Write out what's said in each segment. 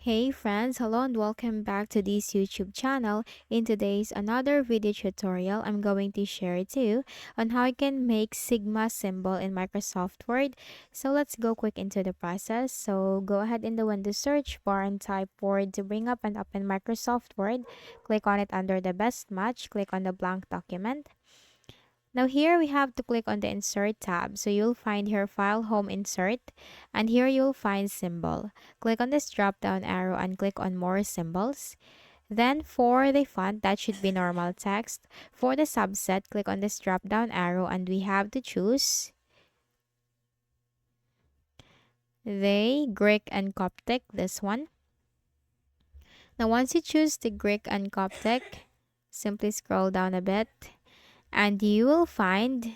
Hey friends, hello and welcome back to this YouTube channel. In today's another video tutorial, I'm going to share to you on how I can make Sigma symbol in Microsoft Word. So let's go quick into the process. So go ahead in the Windows search bar and type Word to bring up and open Microsoft Word. Click on it under the best match. Click on the blank document. Now here we have to click on the insert tab. So you'll find here file home insert and here you'll find symbol. Click on this drop down arrow and click on more symbols. Then for the font that should be normal text. For the subset click on this drop down arrow and we have to choose the Greek and Coptic, this one. Now once you choose the Greek and Coptic, simply scroll down a bit and you will find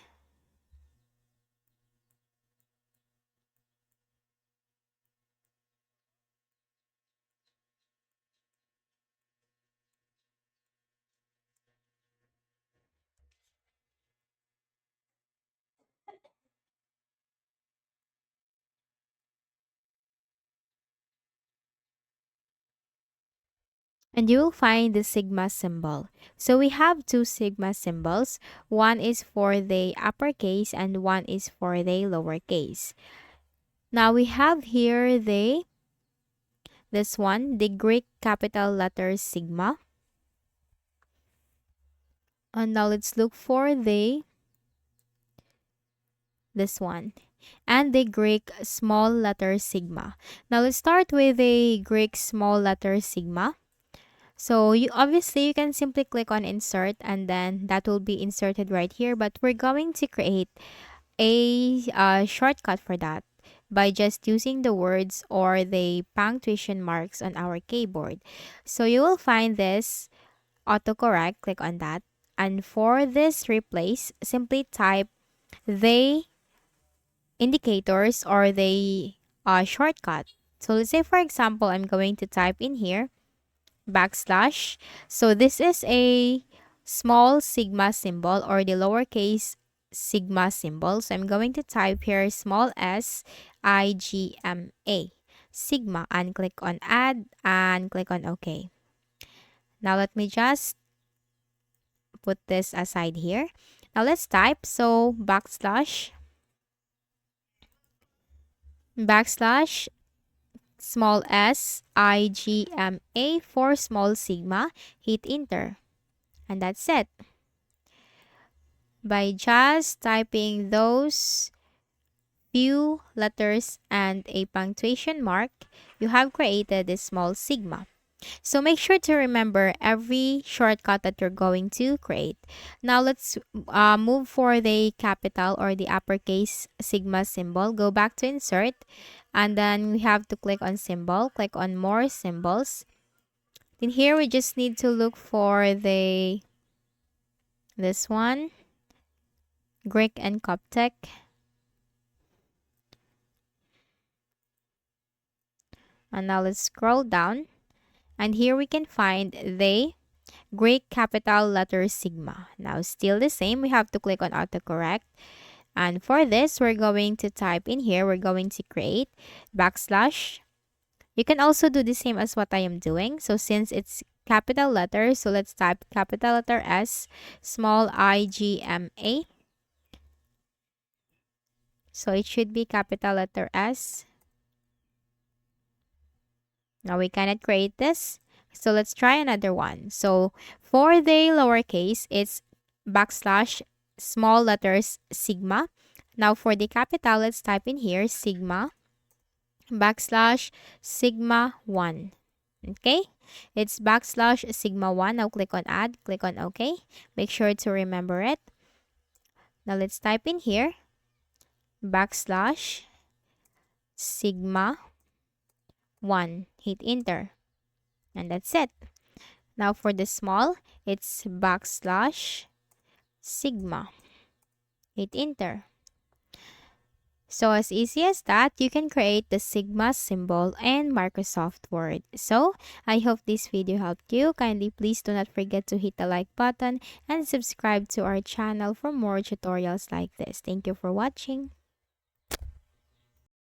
the sigma symbol. So we have two sigma symbols. One is for the uppercase and one is for the lowercase. Now we have here the Greek capital letter sigma. And now let's look for this one and the Greek small letter sigma. Now let's start with the Greek small letter sigma. So you obviously you can simply click on insert and then that will be inserted right here, but we're going to create a shortcut for that by just using the words or the punctuation marks on our keyboard. So you will find this autocorrect, click on that. And for this replace, simply type the indicators or the shortcut. So let's say for example, I'm going to type in here backslash. So this is a small sigma symbol or the lowercase sigma symbol. So I'm going to type here small s I-G-M-A sigma and click on add and click on OK. Now let me just put this aside here. Now let's type backslash small s I-G-M-A for small sigma, hit enter, and that's it. By just typing those few letters and a punctuation mark, you have created a small sigma. So make sure to remember every shortcut that you're going to create. Now let's move for the capital or the uppercase sigma symbol. Go back to insert and then we have to click on symbol, click on more symbols. In here we just need to look for this one, Greek and Coptic. And now let's scroll down. And here we can find the Greek capital letter sigma. Now still the same, we have to click on autocorrect. And for this, we're going to type in here, we're going to create backslash. You can also do the same as what I am doing. So since it's capital letter, so let's type capital letter S, small I-G-M-A. So it should be capital letter S. Now we cannot create this. So let's try another one. So for the lowercase, it's backslash small letters sigma. Now for the capital, let's type in here sigma backslash sigma 1. Okay, it's backslash sigma 1. Now click on add, click on OK. Make sure to remember it. Now let's type in here backslash sigma 1. Hit enter. And that's it. Now for the small, it's backslash sigma. Hit enter. So as easy as that, you can create the sigma symbol in Microsoft Word. So I hope this video helped you. Kindly please do not forget to hit the like button and subscribe to our channel for more tutorials like this. Thank you for watching.